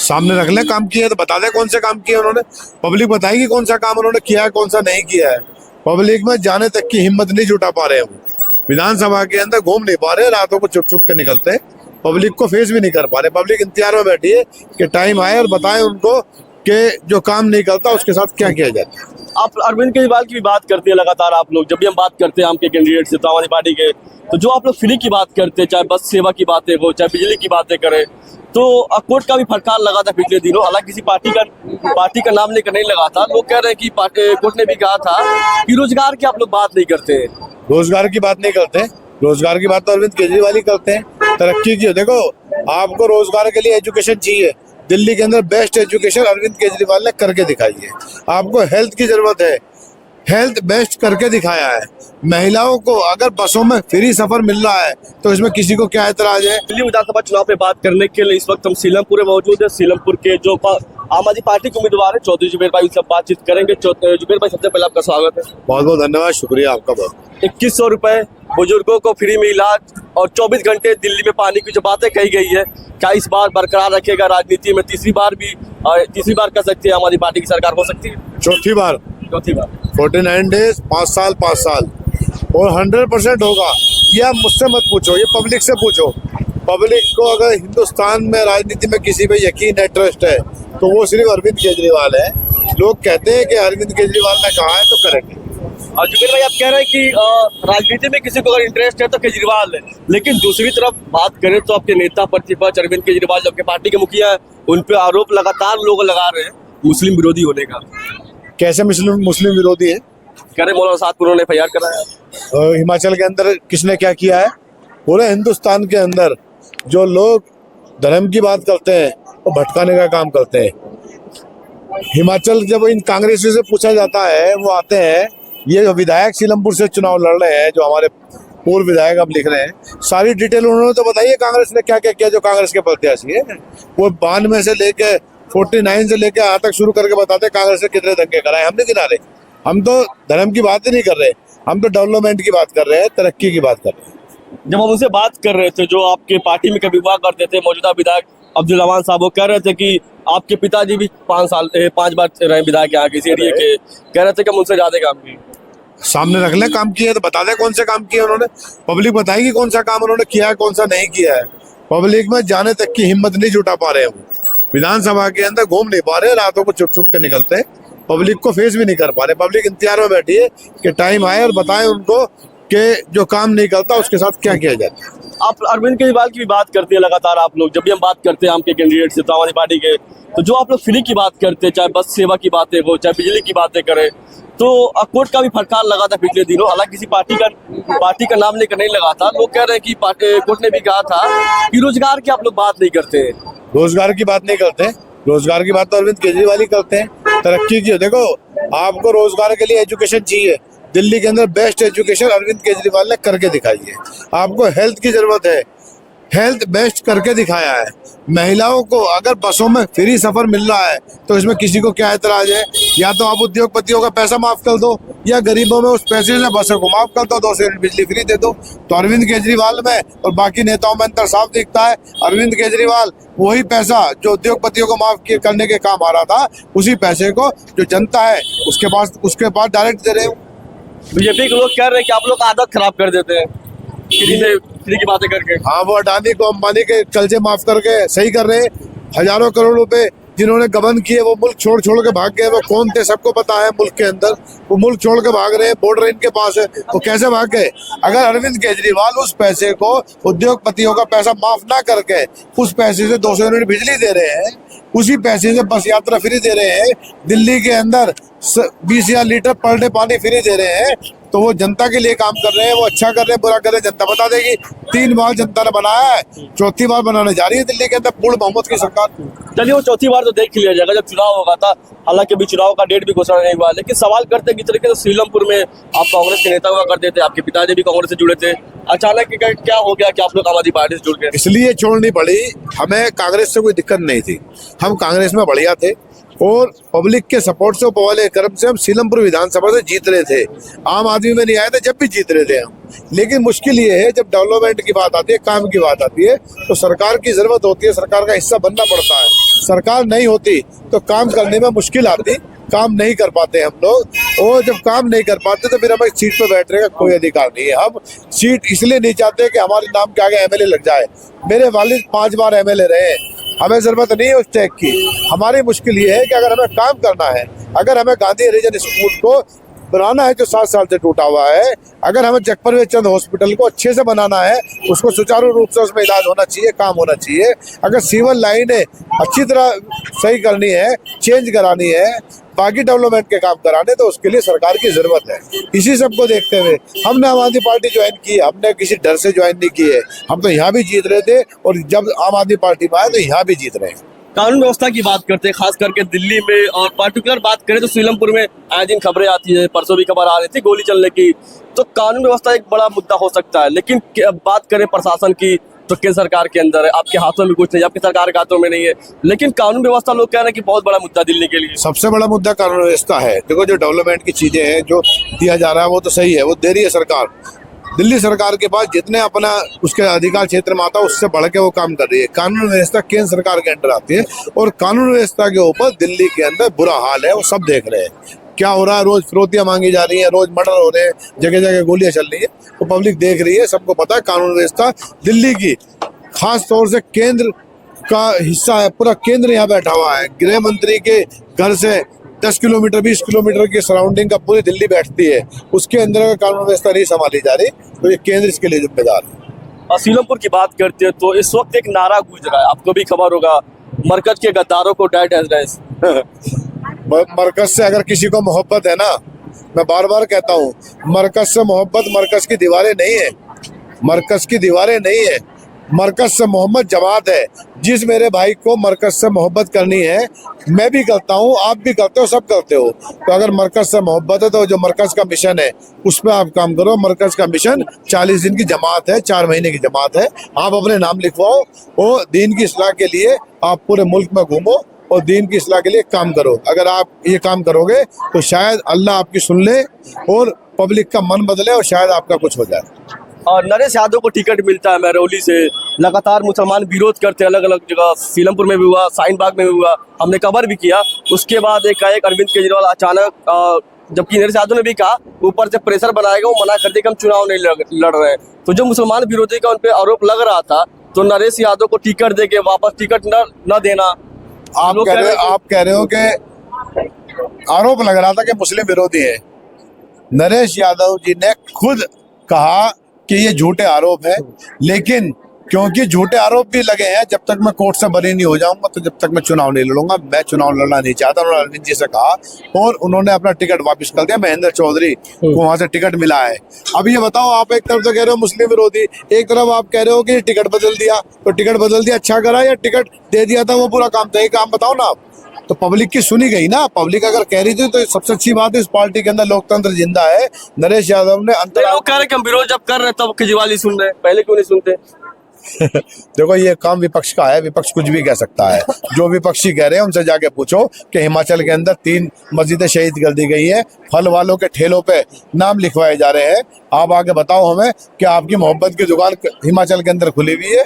सामने रख ले, काम किया तो बता दे कौन से काम किए उन्होंने। पब्लिक बताएगी कौन सा काम उन्होंने किया है, कौन सा नहीं किया है। पब्लिक में जाने तक की हिम्मत नहीं जुटा पा रहे हैं वो। विधानसभा के अंदर घूम नहीं पा रहे, रातों को चुप चुप के निकलते हैं। पब्लिक को फेस भी नहीं कर पा रहे। पब्लिक इंतजार में बैठी है कि टाइम आए और बताएं उनको कि जो काम नहीं करता उसके साथ क्या किया जाता है। आप अरविंद केजरीवाल की भी बात करते हैं लगातार, आप लोग जब भी हम बात करते हैं आम के कैंडिडेट से, तो आम आदमी पार्टी के, तो जो आप लोग फ्री की बात करते हैं, चाहे बस सेवा की बातें हो, चाहे बिजली की बातें करें, तो कोर्ट का भी फटकार लगा था पिछले दिनों। हालांकि किसी पार्टी का नाम लेकर नहीं लगा था। लोग कह रहे हैं कि कोर्ट ने भी कहा था कि रोजगार की आप लोग बात नहीं करते हैं। रोजगार की बात नहीं करते, रोजगार की बात तो अरविंद केजरीवाल ही करते हैं। तरक्की की देखो, आपको रोजगार के लिए एजुकेशन चाहिए, दिल्ली के अंदर बेस्ट एजुकेशन अरविंद केजरीवाल ने करके दिखाई है। आपको हेल्थ की जरूरत है, हेल्थ बेस्ट करके दिखाया है। महिलाओं को अगर बसों में फ्री सफर मिल रहा है तो इसमें किसी को क्या एतराज है। दिल्ली विधानसभा चुनाव पे बात करने के लिए इस वक्त हम सीलमपुर में मौजूद है। सीलमपुर के जो आम आदमी पार्टी के उम्मीदवार है चौधरी जुबेर भाई, उनसे बातचीत करेंगे। जुबेर भाई, सबसे पहले आपका स्वागत है। बहुत बहुत धन्यवाद, शुक्रिया आपका बहुत। 2100 रुपए बुजुर्गों को फ्री में इलाज और 24 घंटे दिल्ली में पानी की जो बातें कही गई है, क्या इस बार बरकरार रखेगा राजनीति में? तीसरी बार कह सकते हैं आम आदमी पार्टी की सरकार हो सकती है? चौथी बार 49 डेज, 5 साल और 100% होगा। ये आप मुझसे मत पूछो, ये पब्लिक से पूछो। पब्लिक को अगर हिंदुस्तान में राजनीति में किसी पे यकीन है, ट्रस्ट है, तो वो सिर्फ अरविंद केजरीवाल है। लोग कहते हैं कि अरविंद केजरीवाल ने कहा है तो करेंगे। और जुबेर भाई, आप कह रहे हैं कि राजनीति में किसी को अगर इंटरेस्ट है तो केजरीवाल है, लेकिन दूसरी तरफ बात करें तो आपके नेता प्रतिपक्ष अरविंद केजरीवाल जो आपके पार्टी के मुखिया है, उन पे आरोप लगातार लोग लगा रहे हैं मुस्लिम विरोधी होने का। कैसे मुस्लिम विरोधी है? कह रहे मौलाना सादपुर ने FIR कराया। हिमाचल के अंदर किसने क्या किया है? पूरे हिंदुस्तान के अंदर जो लोग धर्म की बात करते हैं वो भटकाने का काम करते हैं। हिमाचल जब इन कांग्रेसियों से पूछा जाता है, वो आते हैं, ये जो विधायक सीलमपुर से चुनाव लड़ रहे हैं, जो हमारे पूर्व विधायक अब लिख रहे हैं, सारी डिटेल उन्होंने तो बताइए कांग्रेस ने क्या क्या किया। जो कांग्रेस के प्रत्याशी है वो 92 से लेके 49 से लेके आज तक शुरू करके बताते कांग्रेस ने कितने दंगे कराए। हम नहीं गिना रहे, हम तो धर्म की बात ही नहीं कर रहे, हम तो डेवलपमेंट की बात कर रहे हैं, तरक्की की बात कर रहे हैं। जब हम उनसे बात कर रहे थे, जो आपके पार्टी में कभी हुआ करते थे, मौजूदा विधायक अब्दुल रहमान साहब, वो कह रहे थे कि आपके पिताजी भी 5 बार रहे विधायक यहाँ के इस एरिया के, कह रहे थे कि हम उनसे ज्यादा काम किए। सामने रख ले, काम किया तो बता दे कौन से काम किए उन्होंने। पब्लिक बताएगी कौन सा काम उन्होंने किया है, कौन सा नहीं किया है। पब्लिक में जाने तक की हिम्मत नहीं जुटा पा रहे हैं वो। विधानसभा के अंदर घूम नहीं पा रहे, रातों को चुप चुप के निकलते हैं। पब्लिक को फेस भी नहीं कर पा रहे। पब्लिक इंतजार में बैठी है कि टाइम आए और बताएं उनको कि जो काम नहीं करता उसके साथ क्या किया जाता है। आप अरविंद केजरीवाल की भी बात करते हैं लगातार, आप लोग जब भी हम बात करते हैं आम के कैंडिडेट से, तो आम आदमी पार्टी के, तो जो आप लोग फ्री की बात करते हैं, चाहे बस सेवा की बातें हो, चाहे बिजली की बातें करें, तो कोर्ट का भी फटकार लगा था पिछले दिनों। हालांकि किसी पार्टी का नाम लेकर नहीं लगा था। लोग कह रहे हैं कि कोर्ट ने भी कहा था कि रोजगार की आप लोग बात नहीं करते हैं। रोजगार की बात नहीं करते, रोजगार की बात तो अरविंद केजरीवाल ही करते हैं। तरक्की की देखो, आपको रोजगार के लिए एजुकेशन चाहिए, दिल्ली के अंदर बेस्ट एजुकेशन अरविंद केजरीवाल ने करके दिखाई है। आपको हेल्थ की जरूरत है, हेल्थ बेस्ट करके दिखाया है। महिलाओं को अगर बसों में फ्री सफर मिल रहा है तो इसमें किसी को क्या एतराज है। या तो आप उद्योगपतियों का पैसा माफ कर दो, या गरीबों में उस पैसे से बसों को माफ कर दो, 200 यूनिट बिजली फ्री दे दो। तो अरविंद केजरीवाल में और बाकी नेताओं में अंतर साफ दिखता है। अरविंद केजरीवाल वही पैसा जो उद्योगपतियों को माफ करने के काम आ रहा था, उसी पैसे को जो जनता है उसके पास डायरेक्ट दे रहे हो। बीजेपी के लोग कह रहे हैं कि आप लोग आदत खराब कर देते हैं फ्री की बातें करके। हाँ, वो अडानी को अंबानी के कर्जे माफ करके सही कर रहे। हजारों करोड़ रुपए जिन्होंने गबन किए वो मुल्क छोड़ के भाग गए। वो कौन थे सबको पता है। मुल्क के अंदर वो मुल्क छोड़ के भाग रहे हैं, बॉर्डर इनके पास है, वो कैसे भाग गए? अगर अरविंद केजरीवाल उस पैसे को, उद्योगपतियों का पैसा माफ ना करके उस पैसे से 200 यूनिट बिजली दे रहे हैं, उसी पैसे से बस यात्रा फ्री दे रहे हैं, दिल्ली के अंदर 20,000 लीटर पर डे पानी फ्री दे रहे हैं, तो वो जनता के लिए काम कर रहे हैं। वो अच्छा कर रहे हैं, बुरा कर रहे हैं, जनता बता देगी। 3 बार जनता ने बनाया है, चौथी बार बनाने जा रही है दिल्ली के अंदर पूर्ण बहुमत की सरकार। चलिए, वो चौथी बार तो देख लिया जाएगा जब चुनाव होगा था। हालांकि अभी चुनाव का डेट भी घोषणा नहीं हुआ, लेकिन सवाल करते हैं किस तरीके से सीलमपुर में आप कांग्रेस के नेता हुआ करते थे, आपके पिताजी भी कांग्रेस से जुड़े थे, अचानक क्या हो गया कि आप लोग आम आदमी पार्टी से जुड़ गए? इसलिए छोड़नी पड़ी। हमें कांग्रेस से कोई दिक्कत नहीं थी, हम कांग्रेस में बढ़िया थे। और पब्लिक के सपोर्ट से पहले क्रम से हम सीलमपुर विधानसभा से जीत रहे थे। आम आदमी में नहीं आए थे जब भी जीत रहे थे हम। लेकिन मुश्किल ये है जब डेवलपमेंट की बात आती है, काम की बात आती है, तो सरकार की जरूरत होती है, सरकार का हिस्सा बनना पड़ता है। सरकार नहीं होती तो काम करने में मुश्किल आती, काम नहीं कर पाते हम लोग। और जब काम नहीं कर पाते तो फिर हमें सीट पर बैठने का कोई अधिकार नहीं है। हम सीट इसलिए नहीं चाहते कि हमारे नाम के आगे एमएलए लग जाए। मेरे वालिद 5 बार एमएलए रहे, हमें जरूरत नहीं है उस टैग की। हमारी मुश्किल ये है कि अगर हमें काम करना है, अगर हमें गांधी हरिजन स्कूल को बनाना है जो 7 साल से टूटा हुआ है, अगर हमें जगपरवेज चंद हॉस्पिटल को अच्छे से बनाना है, उसको सुचारू रूप से उसमें इलाज होना चाहिए, काम होना चाहिए, अगर सिविल लाइनें अच्छी तरह सही करनी है, चेंज करानी है, बाकी डेवलपमेंट के काम कराने, तो उसके लिए सरकार की जरूरत है। इसी सबको देखते हुए हमने आम आदमी पार्टी ज्वाइन की। हमने किसी डर से ज्वाइन नहीं की है। हम तो यहाँ भी जीत रहे थे और जब आम आदमी पार्टी में आए तो यहाँ भी जीत रहे हैं। कानून व्यवस्था की बात करते हैं, खास करके दिल्ली में, और पर्टिकुलर बात करें तो सीलमपुर में आए दिन खबरें आती है, परसों भी खबर आ रही थी गोली चलने की। तो कानून व्यवस्था एक बड़ा मुद्दा हो सकता है, लेकिन बात करें प्रशासन की तो केंद्र सरकार के अंदर है, आपके हाथों में कुछ नहीं, आपकी सरकार के हाथों में नहीं है। लेकिन कानून व्यवस्था लोग कह रहे हैं कि बहुत बड़ा मुद्दा दिल्ली के लिए। सबसे बड़ा मुद्दा कानून व्यवस्था है। देखो, जो डेवलपमेंट की चीजें हैं, जो दिया जा रहा है वो तो सही है, वो दे रही है सरकार। दिल्ली सरकार के पास जितने अपना उसके अधिकार क्षेत्र में आता है उससे बढ़ के वो काम कर रही है। कानून व्यवस्था केंद्र सरकार के अंडर आती है और कानून व्यवस्था के ऊपर दिल्ली के अंदर बुरा हाल है, वो सब देख रहे हैं क्या हो रहा है। रोज फिरौतियां मांगी जा रही हैं, रोज मर्डर हो रहे हैं, जगह जगह गोलियां चल रही है, तो पब्लिक देख रही है, सबको पता है। कानून व्यवस्था दिल्ली की खास तौर से केंद्र का हिस्सा है, पूरा केंद्र यहाँ बैठा हुआ है। गृह मंत्री के घर से 10 किलोमीटर 20 किलोमीटर की सराउंडिंग का पूरी दिल्ली बैठती है, उसके अंदर अगर कानून व्यवस्था नहीं संभाली जा रही तो ये केंद्र इसके लिए जिम्मेदार है। और सीलमपुर की बात करते हैं तो इस वक्त एक नारा गूंज रहा है, आपको भी खबर होगा, मरकज के गद्दारों को डेड एज रेस। मरकज से अगर किसी को मोहब्बत है ना, मैं बार बार कहता हूँ, मरकज से मोहब्बत मरकज की दीवारें नहीं है, मरकज की दीवारें नहीं है, मरकज से मोहब्बत जमात है। जिस मेरे भाई को मरकज से मोहब्बत करनी है, मैं भी करता हूँ, आप भी करते हो, सब करते हो। तो अगर मरकज से मोहब्बत है तो जो मरकज का मिशन है उस पर आप काम करो। मरकज का मिशन 40 दिन की जमात है, 4 महीने की जमात है। आप अपने नाम लिखवाओ और दीन की इस्लाह के लिए आप पूरे मुल्क में घूमो और दीन की इस्लाह के लिए काम करो। अगर आप ये काम करोगे तो शायद अल्लाह आपकी सुन ले और पब्लिक का मन बदले और शायद आपका कुछ हो जाए। और नरेश यादव को टिकट मिलता है महरौली से, लगातार मुसलमान विरोध करते हैं, अलग अलग जगह, सीलमपुर में भी हुआ, शाहीन बाग में भी हुआ, हमने कवर भी किया। उसके बाद एक अरविंद केजरीवाल अचानक, जबकि नरेश यादव ने भी कहा ऊपर से प्रेशर बनाएगा, वो मना कर दिया कि हम चुनाव नहीं लड़ रहे हैं। तो जो मुसलमान विरोधी का उन पर आरोप लग रहा था, तो नरेश यादव को टिकट दे के वापस टिकट न देना, आप कह रहे हो कि आरोप लग रहा था कि मुस्लिम विरोधी है। नरेश यादव जी ने खुद कहा कि ये झूठे आरोप है, लेकिन क्योंकि झूठे आरोप भी लगे हैं, जब तक मैं कोर्ट से बरी नहीं हो जाऊंगा तो जब तक मैं चुनाव नहीं लड़ूंगा। मैं चुनाव लड़ना नहीं चाहता, उन्होंने अरविंद जी से कहा और उन्होंने अपना टिकट वापस कर दिया। महेंद्र चौधरी को वहां से टिकट मिला है। अब ये बताओ, आप एक तरफ तो कह रहे हो मुस्लिम विरोधी, एक तरफ आप कह रहे हो कि टिकट बदल दिया, तो टिकट बदल दिया अच्छा करा या टिकट दे दिया था वो पूरा काम था? ये काम बताओ ना आप। तो पब्लिक की सुनी गई ना, पब्लिक अगर कह रही थी तो सबसे अच्छी बात है, इस पार्टी के अंदर लोकतंत्र जिंदा है। नरेश यादव ने लोग कह रहे कि हम विरोध जब कर रहे तब केजरीवाल ही सुन रहे, पहले क्यों नहीं सुनते? देखो, ये काम विपक्ष का है, विपक्ष कुछ भी कह सकता है। जो विपक्षी कह रहे हैं उनसे जाके पूछो कि हिमाचल के अंदर 3 मस्जिदें शहीद कर दी गई है, फल वालों के ठेलों पे नाम लिखवाए जा रहे हैं। आप आगे बताओ हमें कि आपकी मोहब्बत की दुकान हिमाचल के अंदर खुली हुई है।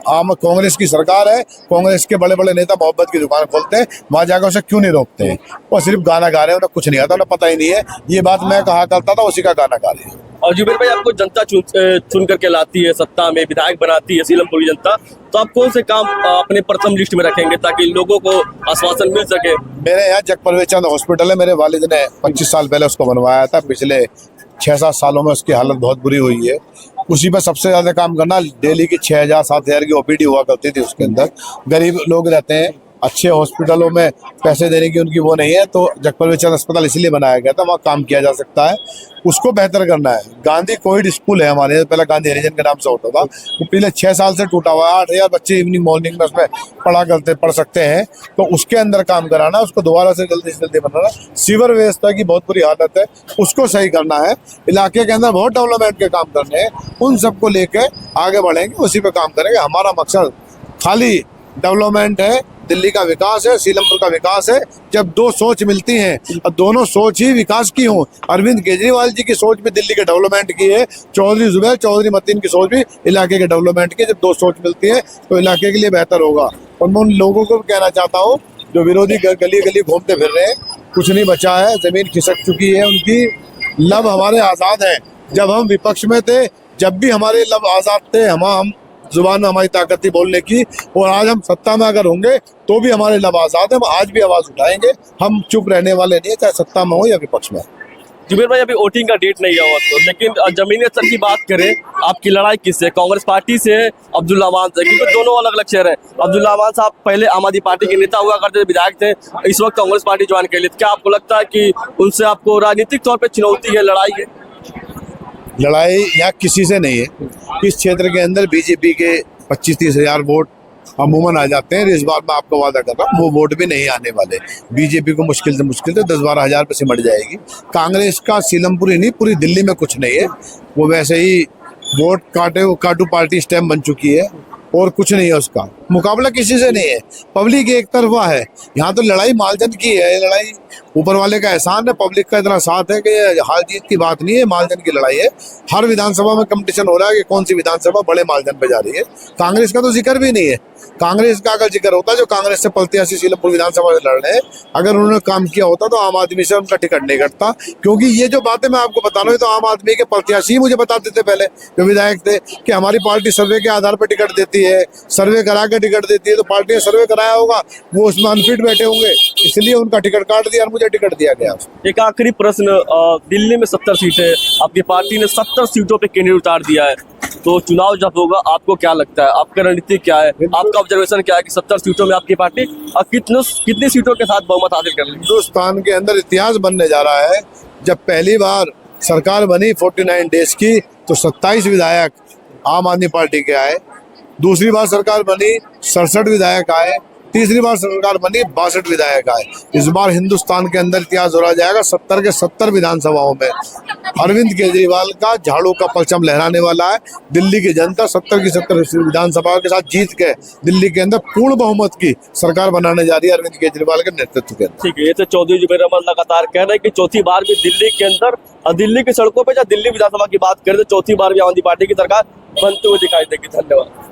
आम कांग्रेस की सरकार है, कांग्रेस के बड़े बड़े नेता मोहब्बत की दुकान खोलते हैं, वहां जाकर उसे क्यों नहीं रोकते हैं? वो सिर्फ गाना गा रहे हैं, उन्हें कुछ नहीं आता, उन्हें पता ही नहीं है। ये बात मैं कहा करता था, उसी का गाना गा रहे हैं। और जुबेर भाई, आपको जनता चुन करके लाती है, सत्ता में विधायक बनाती है सीलमपुर की जनता, तो आप कौन से काम अपने प्रथम लिस्ट में रखेंगे ताकि लोगों को आश्वासन मिल सके? मेरे यहाँ जगपरवेज चंद हॉस्पिटल है, मेरे वालिद ने 25 साल पहले उसको बनवाया था। पिछले 6-7 सालों में उसकी हालत बहुत बुरी हुई है। उसी पर सबसे ज्यादा काम करना, डेली की 6,000-7,000 की ओपीडी हुआ करती थी उसके अंदर। गरीब लोग रहते हैं, अच्छे हॉस्पिटलों में पैसे देने की उनकी वो नहीं है, तो जगपरवेज चंद अस्पताल इसलिए बनाया गया था, वहाँ काम किया जा सकता है, उसको बेहतर करना है। गांधी कोविड स्कूल है हमारे, पहले गांधी हरिजन के नाम से होता था, वो पिछले 6 साल से टूटा हुआ है। 8,000 बच्चे इवनिंग मॉर्निंग में उसमें पढ़ सकते हैं, तो उसके अंदर काम कराना, उसको दोबारा से जल्दी बनाना। सीवर व्यवस्था की बहुत बुरी हालत है, उसको सही करना है। इलाके के अंदर बहुत डेवलपमेंट के काम करने हैं, उन सबको लेकर आगे बढ़ेंगे, उसी पे काम करेंगे। हमारा मकसद खाली डेवलपमेंट है, दिल्ली का विकास है, सीलमपुर का विकास है। जब दो सोच मिलती हैं और दोनों सोच ही विकास की हों, अरविंद केजरीवाल जी की सोच भी दिल्ली के डेवलपमेंट की है, चौधरी जुबैर चौधरी मतीन की सोच भी इलाके के डेवलपमेंट की। जब दो सोच मिलती है तो इलाके के लिए बेहतर होगा। और मैं उन लोगों को भी कहना चाहता हूँ जो विरोधी गली गली घूमते फिर रहे हैं, कुछ नहीं बचा है, जमीन खिसक चुकी है उनकी। लब हमारे आज़ाद हैं। जब हम विपक्ष में थे, जब भी हमारे लब आज़ाद थे, हम जुबान में हमारी ताकत थी बोलने की। और आज हम सत्ता में अगर होंगे तो भी हमारे लब आज़ाद है, हम आज भी आवाज़ उठाएंगे। हम चुप रहने वाले नहीं है, चाहे सत्ता में हो या विपक्ष में। जुबेर भाई, अभी वोटिंग का डेट नहीं हुआ तो, लेकिन जमीनी स्तर की बात करें, आपकी लड़ाई किससे? कांग्रेस पार्टी से है, अब्दुल्ला अमान से? क्योंकि दोनों अलग अलग शहर है। अब्दुल्ला अमान साहब पहले आम आदमी पार्टी के नेता हुआ करते थे, विधायक थे, इस वक्त कांग्रेस पार्टी ज्वाइन कर ली। क्या आपको लगता है कि उनसे आपको राजनीतिक तौर पर चुनौती है, लड़ाई है? लड़ाई यहाँ किसी से नहीं है। इस क्षेत्र के अंदर बीजेपी के 25-30 हजार वोट अमूमन आ जाते हैं। इस बार मैं आपको वादा कर रहा हूँ वो वोट भी नहीं आने वाले। बीजेपी को मुश्किल से 10-12 हजार पे सिमट जाएगी। कांग्रेस का सीलमपुर ही नहीं, पूरी दिल्ली में कुछ नहीं है। वो वैसे ही वोट काटू पार्टी स्टैम्प बन चुकी है और कुछ नहीं है। उसका मुकाबला किसी से नहीं है। पब्लिक एक तरफा है। यहाँ तो लड़ाई मालजन की है। लड़ाई ऊपर वाले का एहसान है, पब्लिक का इतना साथ है कि हार जीत की बात नहीं है, मालजन की लड़ाई है। हर विधानसभा में कंपटीशन हो रहा है कि कौन सी विधानसभा बड़े मालजन पे जा रही है। कांग्रेस का तो जिक्र भी नहीं है। कांग्रेस का अगर जिक्र होता, जो कांग्रेस से प्रत्याशी सीलमपुर विधानसभा से लड़ रहे हैं, अगर उन्होंने काम किया होता तो आम आदमी से उनका टिकट नहीं कटता। क्योंकि ये जो बातें मैं आपको बता रहा हूँ तो आम आदमी के प्रत्याशी मुझे बताते थे पहले, जो विधायक थे, कि हमारी पार्टी सर्वे के आधार पर टिकट देती है, सर्वे करा के टिकट देती है। तो पार्टी ने सर्वे कराया होगा, वो उसमें अनफिट बैठे होंगे, इसलिए उनका टिकट काट दिया और मुझे टिकट दिया गया। एक आखिरी प्रश्न, दिल्ली में 70 सीटें, आपकी पार्टी ने 70 सीटों पे कैंडिडेट उतार दिया है, तो चुनाव जब होगा आपको क्या लगता है, आपकी रणनीति क्या है, आपका ऑब्जर्वेशन क्या है कि 70 सीटों में आपकी पार्टी कितनी सीटों के साथ बहुमत हासिल कर लेगी? हिंदुस्तान के अंदर इतिहास बनने जा रहा है। जब पहली बार सरकार बनी 49 डेज की, तो 27 विधायक आम आदमी पार्टी के आए। दूसरी बार सरकार बनी 67 विधायक आए। तीसरी बार सरकार बनी 62 विधायक आए। इस बार हिंदुस्तान के अंदर इतिहास दोहराया जाएगा। 70 के 70 विधानसभाओं में अरविंद केजरीवाल का झाड़ू का परचम लहराने वाला है। दिल्ली की जनता 70 की 70 विधानसभाओं के साथ जीत के दिल्ली के अंदर पूर्ण बहुमत की सरकार बनाने जा रही है अरविंद केजरीवाल के नेतृत्व के अंदर। ठीक है, ये तो चौधरी जुबैर अहमद लगातार कह रहे हैं कि चौथी बार भी दिल्ली के अंदर, दिल्ली की सड़कों पर या दिल्ली विधानसभा की बात करें तो चौथी बार भी आम आदमी पार्टी की सरकार बनते हुए दिखाई देगी। धन्यवाद।